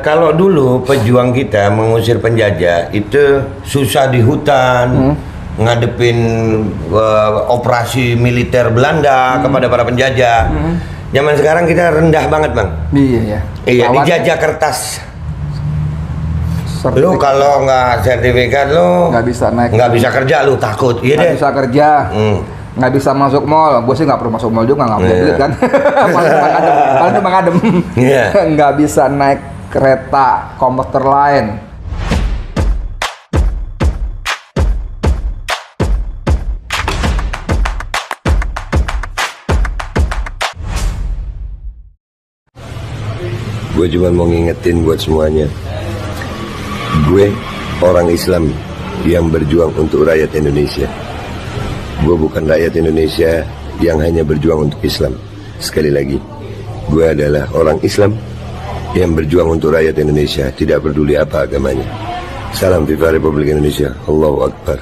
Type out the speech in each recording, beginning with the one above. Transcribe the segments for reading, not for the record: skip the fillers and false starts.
Kalau dulu pejuang kita mengusir penjajah itu susah di hutan, ngadepin operasi militer Belanda kepada para penjajah. Zaman sekarang kita rendah banget, Bang. Iya, ya. Iya, dijajah kertas. Lu kalau nggak sertifikat lu nggak bisa naik, nggak bisa kerja, lu takut. Iya nggak deh. bisa kerja, nggak bisa masuk mall. Gue sih nggak perlu masuk mall juga, nggak punya duit kan. Paling cuma ngadem. Nggak bisa naik kereta komuter lain. Gue cuma mau ngingetin buat semuanya. Gue orang Islam yang berjuang untuk rakyat Indonesia. Gue bukan rakyat Indonesia yang hanya berjuang untuk Islam. Sekali lagi, gue adalah orang Islam yang berjuang untuk rakyat Indonesia, tidak peduli apa agamanya. Salam Viva Republik Indonesia. Allahu Akbar.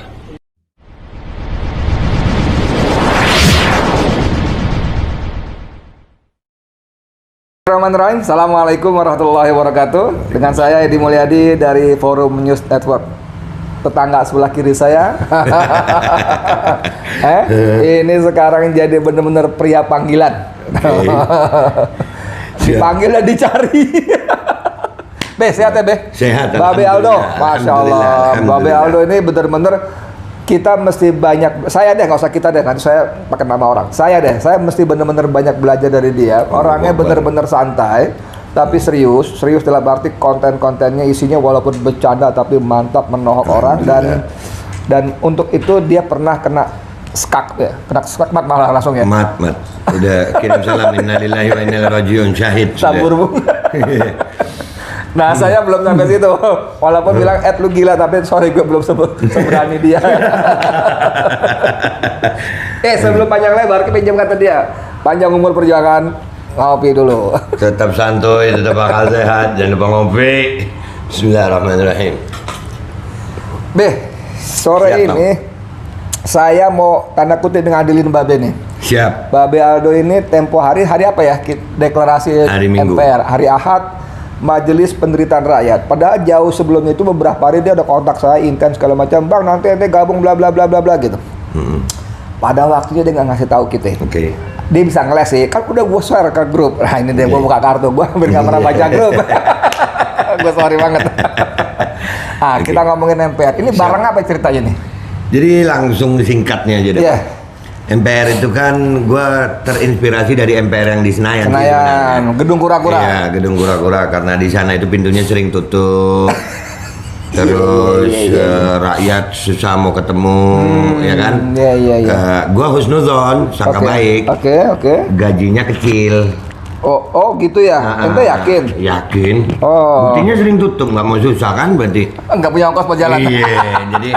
Bismillahirrahmanirrahim. Assalamualaikum warahmatullahi wabarakatuh. Dengan saya Edi Mulyadi dari Forum News Network. Tetangga sebelah kiri saya. Ini sekarang jadi benar-benar pria panggilan. Dipanggil dan dicari. Be, sehat ya, Be? Sehat. Babe Aldo, Masya Allah. Babe Aldo ini benar-benar kita mesti banyak, saya deh, nggak usah kita deh, nanti saya pakai nama orang. Saya mesti benar-benar banyak belajar dari dia. Orangnya benar-benar santai, tapi serius dalam arti konten-kontennya isinya walaupun bercanda tapi mantap, menohok orang, dan untuk itu dia pernah kena skak ya, kena skak malah langsung ya. Mat. Udah kirim salam innalillahi wa inna ilaihi rajiun, syahid. Sabur, Bu. Nah, saya belum sampai situ. Walaupun bilang lu gila, tapi sorry gue belum seberani dia. Sebelum panjang lebar, pinjam kata dia. Panjang umur perjuangan, ngopi dulu. Tetap santuy, tetap akal sehat, jangan lupa ngopi. Bismillahirrahmanirrahim. Sore Siap, ini saya mau tanda kutip ngadilin Babe nih. Siap. Babe Aldo ini tempo hari apa ya? Deklarasi Hari Minggu. MPR, hari Ahad, Majelis Penderitaan Rakyat. Padahal jauh sebelumnya itu beberapa hari dia ada kontak saya intens segala macam, Bang nanti gabung bla bla bla bla bla gitu. Pada waktunya dia nggak ngasih tahu kita. Oke. Dia bisa ngeles sih, kan udah gue share ke grup. Nah ini dia gue buka kartu, gue hampir nggak pernah baca grup. Gue sorry banget. Kita ngomongin MPR. Ini barang apa ceritanya nih? Jadi langsung singkatnya aja deh. Iya. MPR itu kan gue terinspirasi dari MPR yang di Senayan. Gedung kura-kura. Iya, gedung kura-kura karena di sana itu pintunya sering tutup. Terus rakyat susah mau ketemu, ya kan? Iya. Gue husnuzon, sangka baik. Oke. Gajinya kecil. Oh gitu ya? Ente yakin? Yakin. Oh. Buktinya sering tutup, nggak mau susah kan berarti? Nggak punya ongkos berjalan. Iya, jadi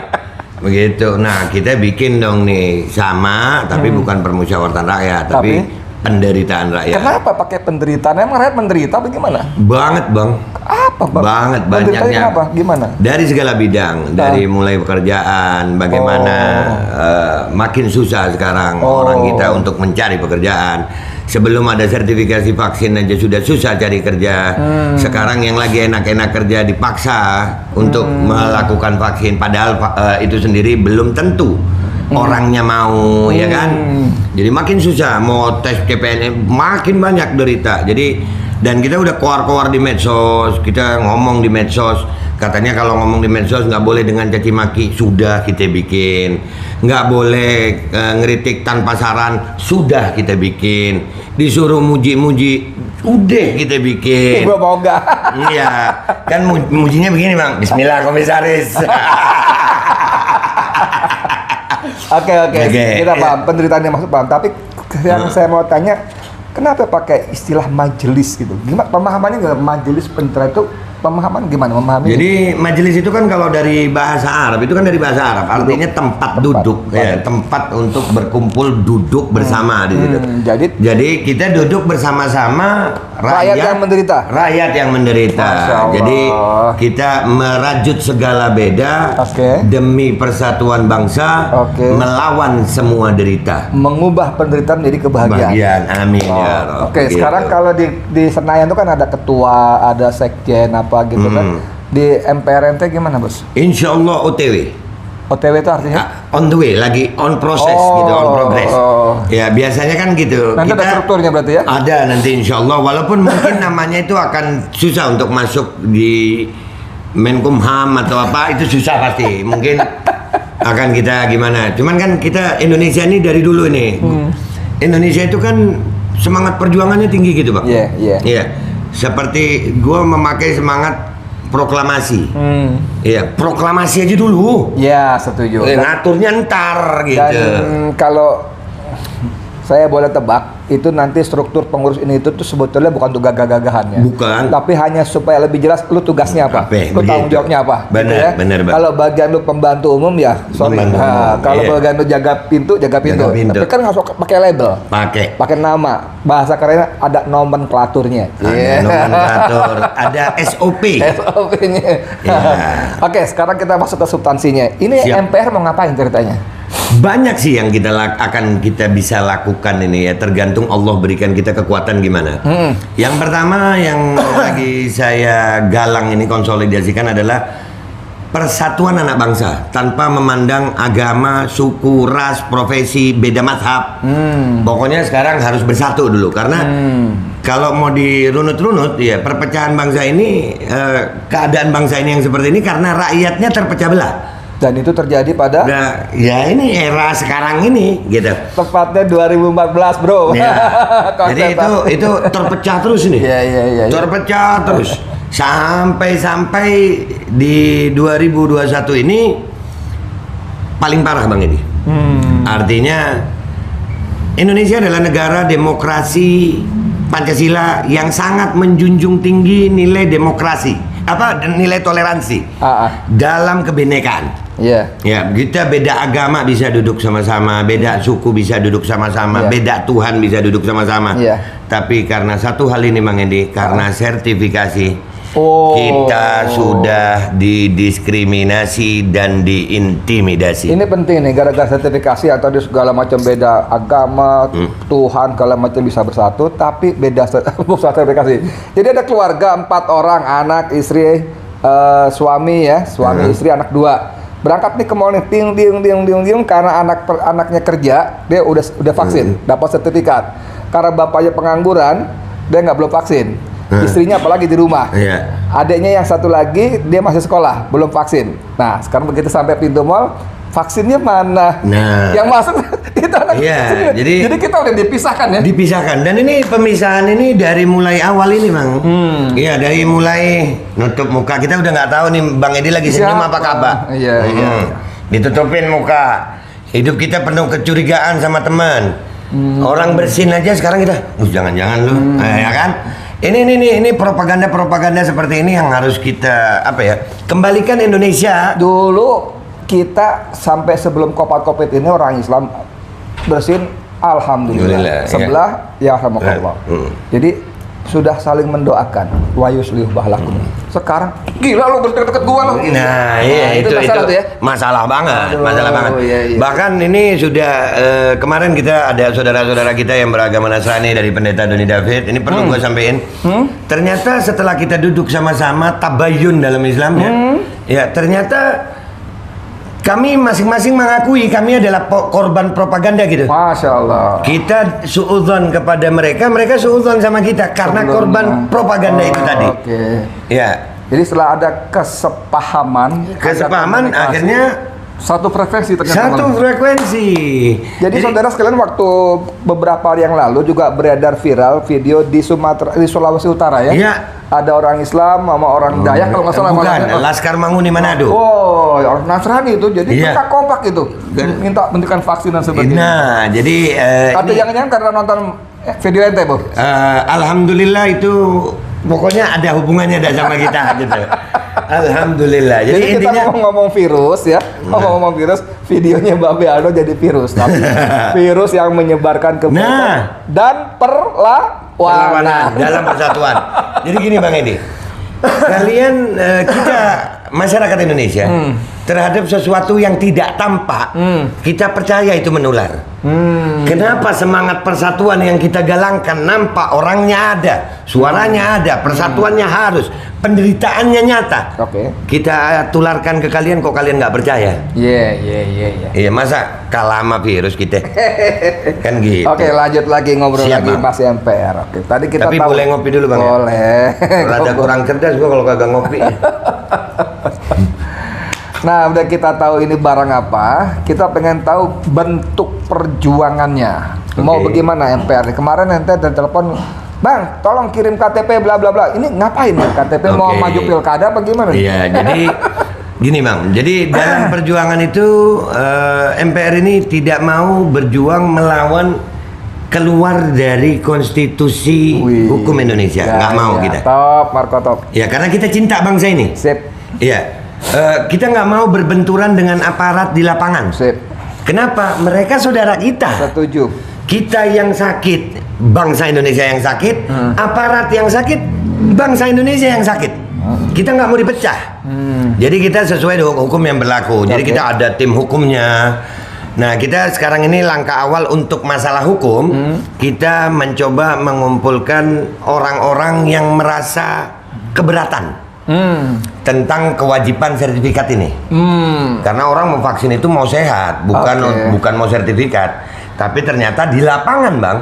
begitu. Nah, kita bikin dong nih sama, tapi bukan permusyawaratan rakyat, tapi penderitaan rakyat. Kenapa pakai penderitaan? Emang rakyat menderita bagaimana? Banget, Bang. Apa, Bang? Banget, banyaknya. Kenapa? Gimana? Dari segala bidang, dari mulai pekerjaan, bagaimana makin susah sekarang orang kita untuk mencari pekerjaan. Sebelum ada sertifikasi vaksin aja sudah susah cari kerja. Sekarang yang lagi enak-enak kerja dipaksa untuk melakukan vaksin, padahal itu sendiri belum tentu orangnya mau, ya kan? Jadi makin susah mau tes CPNS, makin banyak derita. Jadi dan kita udah keluar di medsos, kita ngomong di medsos. Katanya kalau ngomong di medsos nggak boleh dengan caci maki, sudah kita bikin. Nggak boleh ngeritik tanpa saran, sudah kita bikin. Disuruh muji-muji, udah kita bikin. Gue mau nggak? Iya, kan mujinya begini, Bang. Bismillah komisaris. Oke. Kita paham, penderitaannya maksud paham. Tapi yang saya mau tanya, kenapa pakai istilah majelis gitu? Gimana pemahamannya nggak majelis penderitaan itu pemahaman gimana memahami? Jadi majelis itu kan kalau dari bahasa Arab itu kan dari bahasa Arab artinya tempat duduk ya, tempat untuk berkumpul duduk bersama di situ. Jadi kita duduk bersama-sama rakyat yang menderita. Rakyat yang menderita. Jadi kita merajut segala beda demi persatuan bangsa, melawan semua derita. Mengubah penderitaan menjadi kebahagiaan. Amin ya Rabb. Oke, sekarang kalau di Senayan itu kan ada ketua, ada sekjen apa gitu kan. Di MPR ente gimana, Bos? Insya Allah OTW. OTW itu artinya? On the way, lagi on process gitu, on progress. Ya biasanya kan gitu. Nanti ada strukturnya berarti ya? Ada nanti insya Allah, walaupun mungkin namanya itu akan susah untuk masuk di Menkumham atau apa, itu susah pasti. Mungkin akan kita gimana. Cuman kan kita Indonesia ini dari dulu ini. Indonesia itu kan semangat perjuangannya tinggi gitu, Bang. Iya. Seperti gua memakai semangat proklamasi. Iya, proklamasi aja dulu. Iya, setuju. Ngaturnya ntar gitu. Dan kalau saya boleh tebak, itu nanti struktur pengurus ini itu tuh sebetulnya bukan untuk gagah-gagahannya. Bukan. Tapi hanya supaya lebih jelas lu tugasnya apa. Lu tanggung jawabnya apa. Benar, gitu ya? benar, Bang. Kalau bagian lu pembantu umum ya, sorry. Kalau bagian lu jaga pintu. Tapi kan nggak usah pakai label. Pakai nama. Bahasa kerennya ada nomenklaturnya. Ada nomenklatur, ada SOP. SOP-nya. Oke, sekarang kita masuk ke substansinya. Ini MPR mau ngapain ceritanya? Banyak sih yang akan kita bisa lakukan ini ya, tergantung Allah berikan kita kekuatan gimana. Yang pertama yang lagi saya galang ini konsolidasikan adalah persatuan anak bangsa tanpa memandang agama, suku, ras, profesi, beda mazhab. Pokoknya sekarang harus bersatu dulu karena kalau mau dirunut-runut ya perpecahan bangsa ini, keadaan bangsa ini yang seperti ini karena rakyatnya terpecah belah. Dan itu terjadi pada ya ini era sekarang ini gitu. Tepatnya 2014, Bro. Ya. Jadi itu terpecah terus nih. Iya. Terpecah terus sampai di 2021 ini paling parah Bang ini. Artinya Indonesia adalah negara demokrasi Pancasila yang sangat menjunjung tinggi nilai demokrasi. Nilai toleransi dalam kebinekaan. Ya, kita beda agama bisa duduk sama-sama, beda suku bisa duduk sama-sama, beda Tuhan bisa duduk sama-sama. Tapi karena satu hal ini Bang Edi, karena sertifikasi kita sudah didiskriminasi dan diintimidasi. Ini penting nih, gara-gara sertifikasi atau di segala macam beda agama, Tuhan segala macam bisa bersatu, tapi beda sertifikasi. Jadi ada keluarga 4 orang, anak, istri, suami istri, anak 2. Berangkat nih ke mall nih, ting karena anaknya kerja, dia udah vaksin, dapat sertifikat. Karena bapaknya pengangguran, dia nggak belum vaksin. Istrinya apalagi di rumah. Adiknya yang satu lagi dia masih sekolah, belum vaksin. Nah, sekarang begitu sampai pintu mall, vaksinnya mana? Yang masuk kita jadi kita udah dipisahkan ya. Dipisahkan. Dan ini pemisahan ini dari mulai awal ini, Bang. Iya, dari mulai nutup muka. Kita udah nggak tahu nih Bang Edi lagi senyum apa kabar. Ditutupin muka. Hidup kita penuh kecurigaan sama teman. Orang bersin aja sekarang kita, jangan-jangan lu, ya kan? Ini propaganda seperti ini yang harus kita kembalikan Indonesia. Dulu kita sampai sebelum Covid ini orang Islam bersin, alhamdulillah. Sebelah ya rahmatullah. Jadi sudah saling mendoakan, wa yuslih bahlakum. Sekarang gila lu deket-deket gua lu. Nah, iya itu masalah banget, masalah banget. Bahkan ini sudah kemarin kita ada saudara-saudara kita yang beragama Nasrani dari Pendeta Doni David. Ini perlu gua sampein. Ternyata setelah kita duduk sama-sama tabayun dalam Islam ya ternyata kami masing-masing mengakui kami adalah korban propaganda gitu. Masya Allah. Kita suudzon kepada mereka, mereka suudzon sama kita karena korban propaganda itu tadi. Ya. Jadi setelah ada kesepahaman akhirnya satu frekuensi ternyata. Satu frekuensi. Jadi saudara sekalian, waktu beberapa hari yang lalu juga beredar viral video di Sulawesi Utara ya. Iya. Ada orang Islam sama orang Dayak kalau nggak salah. Bukan, Laskar Manguni Manado. Oh, orang Nasrani itu. Jadi mereka kompak itu. Minta bentukan vaksin dan sebagainya. Nah, jadi atau jangan-jangan karena nonton video ente, Bu? Alhamdulillah itu Pokoknya ada hubungannya dah sama kita gitu. Alhamdulillah. Jadi kita intinya ngomong virus ya, ngomong virus, videonya Babe Aldo jadi virus, tapi virus yang menyebarkan kebaikan dan perlawanan dalam persatuan. Jadi gini Bang Edi, kalian kita masyarakat Indonesia terhadap sesuatu yang tidak tampak, kita percaya itu menular. Kenapa semangat persatuan yang kita galangkan nampak, orangnya ada, suaranya ada, persatuannya harus, penderitaannya nyata. Kita tularkan ke kalian, kok kalian nggak percaya? Iya, masa kalah sama virus kita? Kan gitu. Oke, lanjut lagi ngobrol Siap, lagi Bang. Mas MPR. Oke, tadi kita Tapi tahu. boleh ngopi dulu Bang. Boleh. Rada kurang cerdas gua kalau kagak ngopi. Nah, udah kita tahu ini barang apa, kita pengen tahu bentuk perjuangannya. Mau bagaimana MPR? Kemarin ente ada telepon, Bang, tolong kirim KTP bla bla bla. Ini ngapain ya KTP? Mau maju pilkada apa gimana? Iya, jadi gini Bang. Jadi dalam perjuangan itu MPR ini tidak mau berjuang melawan keluar dari konstitusi hukum Indonesia. Nggak mau kita. Top, Marco top. Ya, karena kita cinta bangsa ini. Sip. Iya. Kita nggak mau berbenturan dengan aparat di lapangan. Sip. Kenapa? Mereka saudara kita. Setuju. Kita yang sakit, bangsa Indonesia yang sakit, aparat yang sakit, bangsa Indonesia yang sakit. Kita nggak mau dipecah. Jadi kita sesuai dengan hukum yang berlaku. Jadi kita ada tim hukumnya. Nah, kita sekarang ini langkah awal untuk masalah hukum, kita mencoba mengumpulkan orang-orang yang merasa keberatan tentang kewajiban sertifikat ini. Karena orang mau vaksin itu mau sehat, bukan mau sertifikat. Tapi ternyata di lapangan Bang,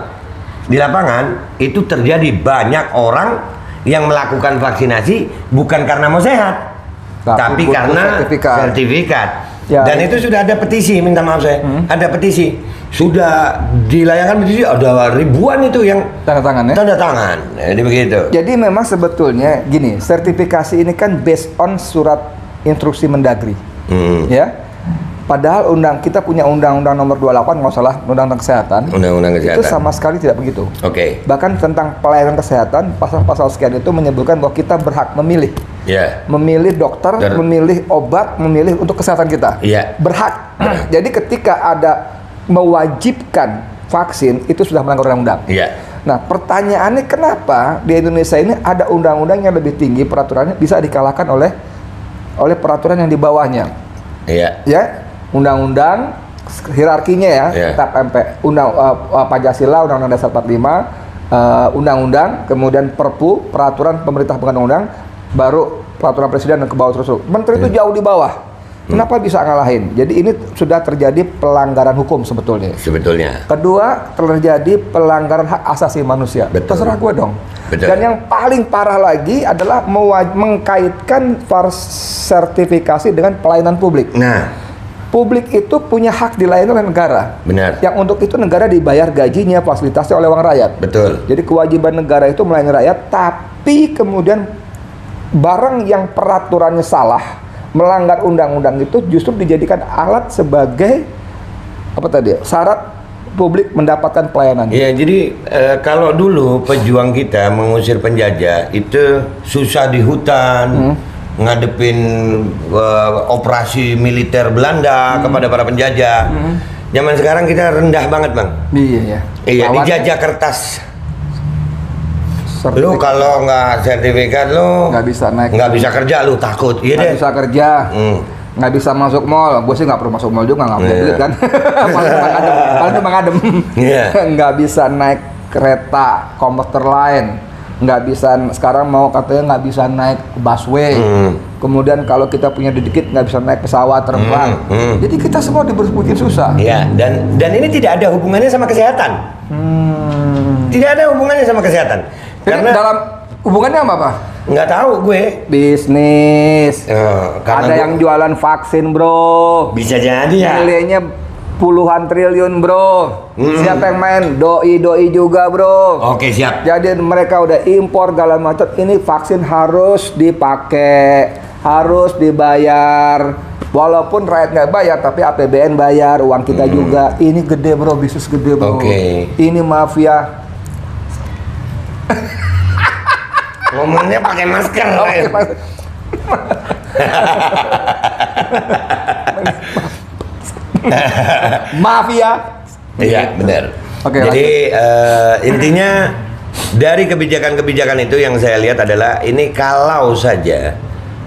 di lapangan itu terjadi banyak orang yang melakukan vaksinasi bukan karena mau sehat, tapi karena sertifikat. Ya, dan itu sudah ada petisi, minta maaf saya, ada petisi, sudah dilayangkan petisi, ada ribuan itu yang tanda tangan ya? Tanda tangan, jadi begitu. Jadi memang sebetulnya gini, sertifikasi ini kan based on surat instruksi Mendagri, ya. Padahal kita punya Undang-Undang Nomor 28 nggak salah, Undang-Undang Kesehatan. Undang-Undang Kesehatan. Itu sama sekali tidak begitu. Bahkan tentang pelayanan kesehatan, pasal-pasal sekian itu menyebutkan bahwa kita berhak memilih. Memilih dokter, memilih obat, memilih untuk kesehatan kita. Berhak. Jadi ketika ada mewajibkan vaksin, itu sudah melanggar undang-undang. Nah, pertanyaannya kenapa di Indonesia ini ada undang-undang yang lebih tinggi peraturannya bisa dikalahkan oleh peraturan yang di bawahnya. Ya, undang-undang hierarkinya ya, tap Pancasila, Undang-Undang Dasar 45, undang-undang, kemudian Perpu, peraturan pemerintah undang-undang, baru peraturan presiden dan ke bawah terus. Menteri itu jauh di bawah. Kenapa bisa ngalahin? Jadi ini sudah terjadi pelanggaran hukum sebetulnya. Kedua, terjadi pelanggaran hak asasi manusia. Terserah gue dong. Dan yang paling parah lagi adalah mengkaitkan sertifikasi dengan pelayanan publik. Publik itu punya hak dilayani oleh negara. Yang untuk itu negara dibayar gajinya, fasilitasnya oleh uang rakyat. Jadi kewajiban negara itu melayani rakyat, tapi kemudian barang yang peraturannya salah, melanggar undang-undang itu justru dijadikan alat sebagai syarat publik mendapatkan pelayanan. Iya, jadi kalau dulu pejuang kita mengusir penjajah itu susah di hutan, ngadepin operasi militer Belanda kepada para penjajah. Zaman sekarang kita rendah banget Bang. Iya, dijajah kertas. Lu kalau nggak sertifikat lu nggak bisa kerja, lu takut. Nggak bisa kerja, nggak bisa masuk mall. Gue sih nggak perlu masuk mall juga, nggak punya duit kan. Paling cuma ngadem. Nggak bisa naik kereta komuter lain, nggak bisa, sekarang mau katanya nggak bisa naik busway. Kemudian kalau kita punya dikit nggak bisa naik pesawat terbang. Jadi kita semua dibikin susah. Iya, dan ini tidak ada hubungannya sama kesehatan. Tidak ada hubungannya sama kesehatan. Karena dalam hubungannya apa Pak? Nggak tahu gue. Bisnis. Ada yang jualan vaksin bro. Bisa jadi ya. Nilainya puluhan triliun bro. Siapa yang main? Doi juga bro. Oke, siap. Jadi mereka udah impor segala macam. Ini vaksin harus dipakai, harus dibayar. Walaupun rakyat nggak bayar, tapi APBN bayar, uang kita juga. Ini gede bro, bisnis gede bro. Ini mafia. Ngomongnya pakai masker. Maaf ya. Iya, benar. Oke, jadi intinya dari kebijakan-kebijakan itu yang saya lihat adalah ini kalau saja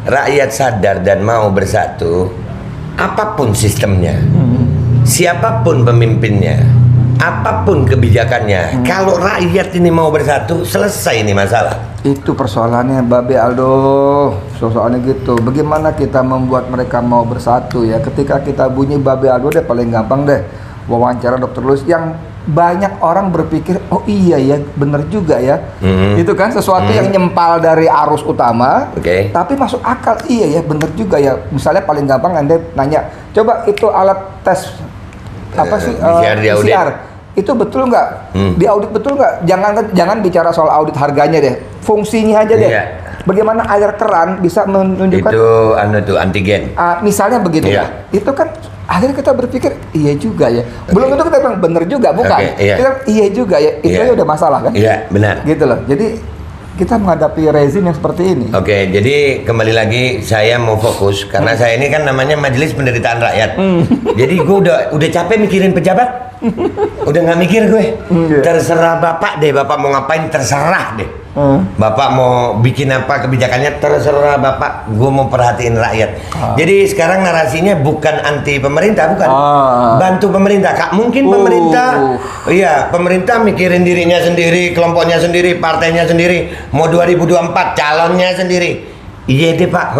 rakyat sadar dan mau bersatu, apapun sistemnya, siapapun pemimpinnya, apapun kebijakannya, kalau rakyat ini mau bersatu, selesai ini masalah. Itu persoalannya, Babe Aldo. Soalnya gitu. Bagaimana kita membuat mereka mau bersatu ya? Ketika kita bunyi Babe Aldo deh paling gampang deh. Wawancara Dr. Luis yang banyak orang berpikir, oh iya ya, bener juga ya. Itu kan sesuatu yang nyempal dari arus utama, tapi masuk akal. Iya ya, bener juga ya. Misalnya paling gampang Anda nanya, coba itu alat tes apa sih PCR, itu betul nggak? Diaudit betul nggak? Jangan bicara soal audit harganya deh, fungsinya aja deh. Bagaimana air keran bisa menunjukkan itu antigen? Misalnya begitu ya. Itu kan akhirnya kita berpikir iya juga ya. Belum tentu kita bilang bener juga, bukan? Kita iya juga ya. Itu aja udah masalah kan? Iya, benar. Gitu loh. Jadi kita menghadapi rezim yang seperti ini. Oke, jadi kembali lagi saya mau fokus karena saya ini kan namanya Majelis Penderitaan Rakyat. Jadi gue udah capek mikirin pejabat. Udah nggak mikir gue. Terserah bapak deh, bapak mau ngapain terserah deh. Bapak mau bikin apa kebijakannya terserah bapak. Gue mau perhatiin rakyat. Jadi sekarang narasinya bukan anti pemerintah, bukan. Bantu pemerintah. Kak, mungkin pemerintah, iya pemerintah mikirin dirinya sendiri, kelompoknya sendiri, partainya sendiri. Mau 2024 calonnya sendiri. Iya deh pak,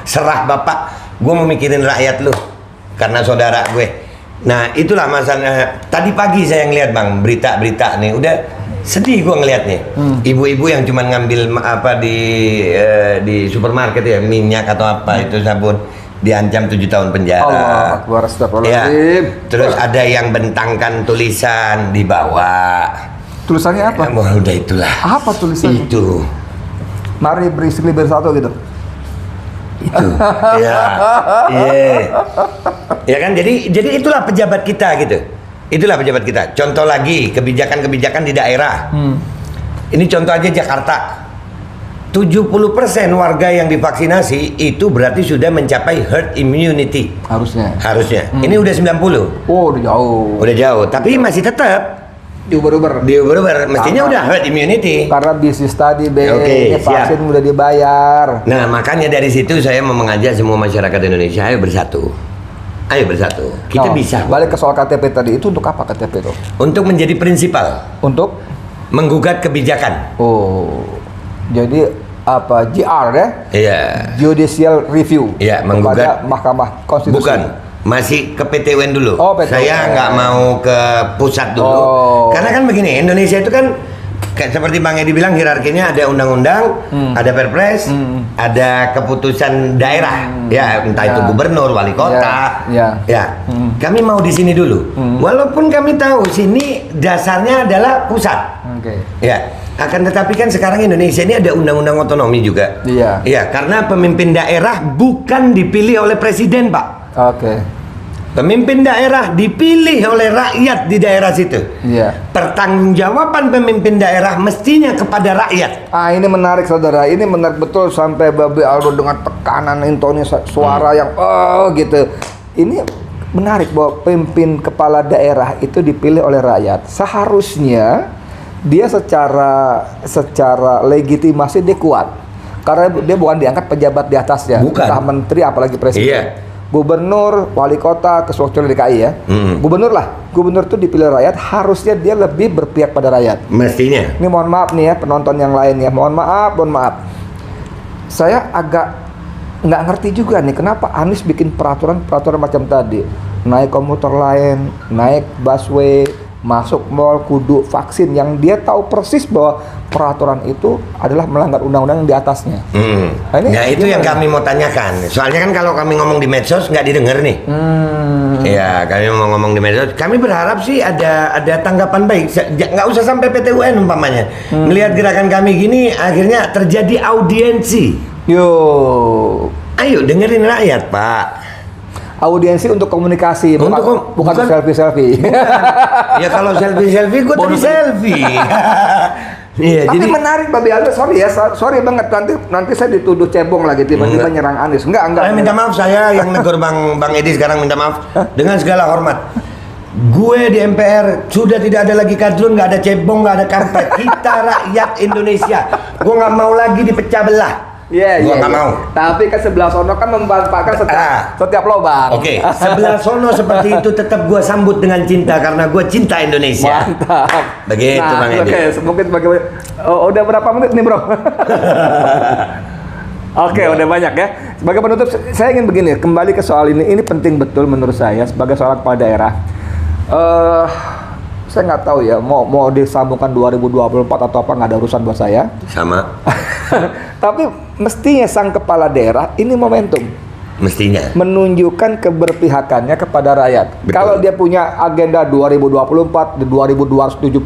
serah bapak. Gue mau mikirin rakyat lu karena saudara gue. Nah itulah masalahnya. Tadi pagi saya ngeliat bang berita-berita nih, udah sedih gue ngeliatnya. Ibu-ibu yang cuma ngambil apa di supermarket ya, minyak atau apa itu sabun, diancam 7 tahun penjara. Ya. Terus ada yang bentangkan tulisan di bawah. Tulisannya apa? Udah itulah. Apa tulisannya? Itu. Mari bersih bersatu gitu. Itu. Ya. Ya kan, jadi itulah pejabat kita gitu. Itulah pejabat kita. Contoh lagi kebijakan-kebijakan di daerah. Ini contoh aja Jakarta. 70% warga yang divaksinasi itu berarti sudah mencapai herd immunity. Harusnya. Ini udah 90. Oh, udah jauh. Udah jauh, tapi masih tetap diuber-uber. Mestinya udah herd immunity. Karena bisnis tadi vaksin udah dibayar. Nah, makanya dari situ saya mau mengajak semua masyarakat Indonesia, ayo bersatu. Ayo bersatu. Kita bisa. Balik ke soal KTP tadi, itu untuk apa KTP itu? Untuk menjadi prinsipal. Untuk menggugat kebijakan. Oh. Jadi apa? JR ya? Iya. Judicial review. Iya, menggugat Mahkamah Konstitusi. Bukan. Masih ke PT UN dulu. PT UN. Saya nggak mau ke pusat dulu. Karena kan begini, Indonesia itu kan kayak seperti Bang Edi bilang, hierarkinya ada undang-undang, ada perpres, ada keputusan daerah, ya entah itu gubernur, wali kota, kami mau di sini dulu, walaupun kami tahu sini dasarnya adalah pusat, ya. Akan tetapi kan sekarang Indonesia ini ada undang-undang otonomi juga, ya, karena pemimpin daerah bukan dipilih oleh presiden, Pak. Pemimpin daerah dipilih oleh rakyat di daerah situ. Pertanggungjawaban pemimpin daerah mestinya kepada rakyat. Ini menarik saudara, ini menarik betul sampai Babe Aldo dengan tekanan intonasi suara yang gitu. Ini menarik bahwa pemimpin kepala daerah itu dipilih oleh rakyat. Seharusnya dia secara legitimasi dia kuat. Karena dia bukan diangkat pejabat di atasnya, entah menteri apalagi presiden. Gubernur, wali kota, ketua DKI ya. Gubernur itu dipilih rakyat, harusnya dia lebih berpihak pada rakyat. Mestinya. Ini mohon maaf nih ya penonton yang lain ya, mohon maaf. Saya agak nggak ngerti juga nih kenapa Anies bikin peraturan macam tadi. Naik komuter lain, naik busway, masuk mall kudu vaksin, yang dia tahu persis bahwa peraturan itu adalah melanggar undang-undang yang di atasnya. Nah itu yang kami mau tanyakan. Soalnya kan kalau kami ngomong di medsos nggak didengar nih. Ya kami mau ngomong di medsos. Kami berharap sih ada tanggapan baik. Nggak usah sampai PT UN umpamanya. Melihat gerakan kami gini akhirnya terjadi audiensi. Ayo dengerin rakyat, Pak. Audiensi untuk komunikasi, bukan selfie. Ya kalau selfie gue tadi selfie. Iya, Tapi jadi menarik Babe Aldo, sorry ya, sorry banget nanti saya dituduh cebong lagi tiba-tiba nyerang Anies. Enggak. minta maaf, saya yang negor Bang Edi sekarang minta maaf dengan segala hormat. Gue di MPR sudah tidak ada lagi kadrun, nggak ada cebong, nggak ada karpet. Kita rakyat Indonesia. Gue nggak mau lagi dipecah belah. Iya, Gua nggak mau. Tapi ke sebelah sono kan memanfaatkan setiap lobang. Oke, sebelah sono seperti itu tetap gue sambut dengan cinta karena gue cinta Indonesia. Mantap. Begitu Bang Edi. Oke, mungkin sebagai udah berapa menit nih, Bro? Oke, udah banyak ya. Sebagai penutup, saya ingin begini, kembali ke soal ini. Ini penting betul menurut saya sebagai seorang kepala daerah. Saya nggak tahu ya, mau disambungkan 2024 atau apa, nggak ada urusan buat saya. Sama. Tapi mestinya sang kepala daerah ini momentum. Mestinya. Menunjukkan keberpihakannya kepada rakyat. Betul. Kalau dia punya agenda 2024, 2278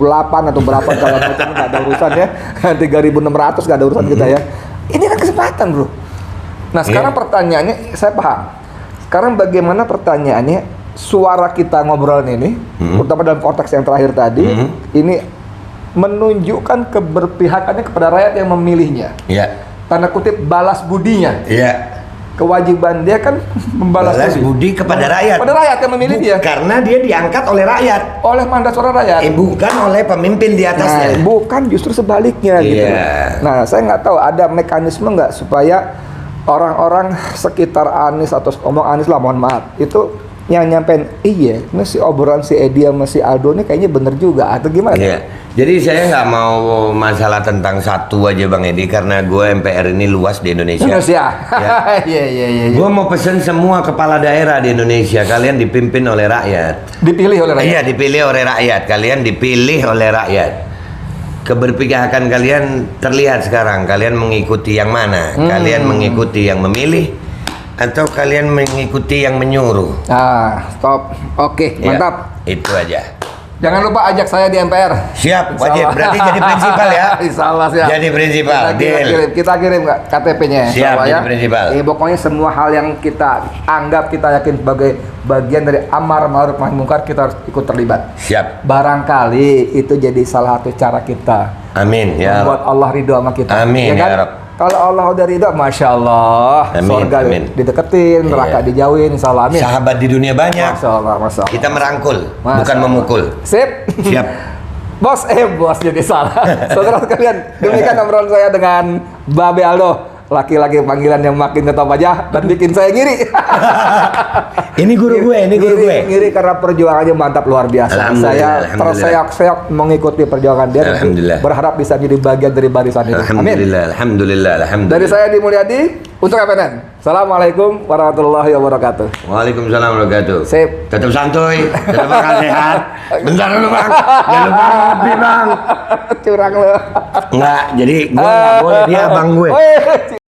atau berapa kalau macam nggak ada urusan ya, 3600 nggak ada urusan kita ya. Ini kan kesempatan, Bro. Nah sekarang pertanyaannya, saya paham. Sekarang bagaimana pertanyaannya, suara kita ngobrolin ini, terutama dalam konteks yang terakhir tadi, ini menunjukkan keberpihakannya kepada rakyat yang memilihnya. Iya. Tanda kutip balas budinya. Iya. Kewajiban dia kan membalas budi kepada rakyat. Pada rakyat yang memilih dia. Karena dia diangkat oleh rakyat. Oleh mandat suara rakyat. Bukan oleh pemimpin di atasnya. Nah, bukan, justru sebaliknya gitu. Iya. Nah, saya nggak tahu ada mekanisme nggak supaya orang-orang sekitar Anies atau ngomong Anies lah, mohon maaf, itu yang nyampein, iya, ini si obrolan si Edi sama si Aldo ini kayaknya bener juga atau gimana? Iya. Jadi saya nggak mau masalah tentang satu aja Bang Edi karena gue MPR ini luas di Indonesia. Indonesia. Ya. Iya. Gue mau pesen semua kepala daerah di Indonesia, kalian dipimpin oleh rakyat. Dipilih oleh rakyat. Iya, dipilih oleh rakyat. Kalian dipilih oleh rakyat. Keberpihakan kalian terlihat sekarang. Kalian mengikuti yang mana? Kalian mengikuti yang memilih atau kalian mengikuti yang menyuruh? Ah, stop. Oke, Ya, mantap. itu aja. Jangan lupa ajak saya di MPR. Siap, Insya wajib. Allah. Berarti jadi prinsipal ya. Insya Allah siap. Jadi prinsipal. Kita kirim KTP-nya. Siap, jadi prinsipal. Pokoknya semua hal yang kita anggap, kita yakin sebagai bagian dari amar ma'ruf nahi munkar, kita harus ikut terlibat. Siap. Barangkali itu jadi salah satu cara kita Amin ya. membuat Allah ridho sama kita. Amin, kan? ya Rabb. Kalau Allah udah ridho, Masya Allah, Amin, surga amin. dideketin, neraka Iya. dijauhin, insya Allah, amin. Sahabat di dunia banyak. Masya Allah, Masya Allah. Kita merangkul, Masya bukan Allah. memukul. Sip. Siap. Bos jadi salah. Saudara sekalian, demikian obrolan saya dengan Babe Aldo, laki-laki panggilan yang makin ketop aja dan bikin saya ngiri. Ini guru gue, ini guru gue. Ngiri karena perjuangannya mantap luar biasa. Alhamdulillah, Saya alhamdulillah. terseok-seok mengikuti perjuangan dia. Dan Alhamdulillah. berharap bisa jadi bagian dari barisan itu. Amin. Alhamdulillah, alhamdulillah, alhamdulillah. Dari saya Di Mulyadi untuk FNN. Assalamualaikum warahmatullahi wabarakatuh. Waalaikumsalam warahmatullahi wabarakatuh. Sip. Tetap santuy, tetap makan sehat. Bentar dulu Bang, jangan lupa ngopi Bang. Curang lo. Enggak, jadi gue nggak boleh, dia abang gue. Oh, iya.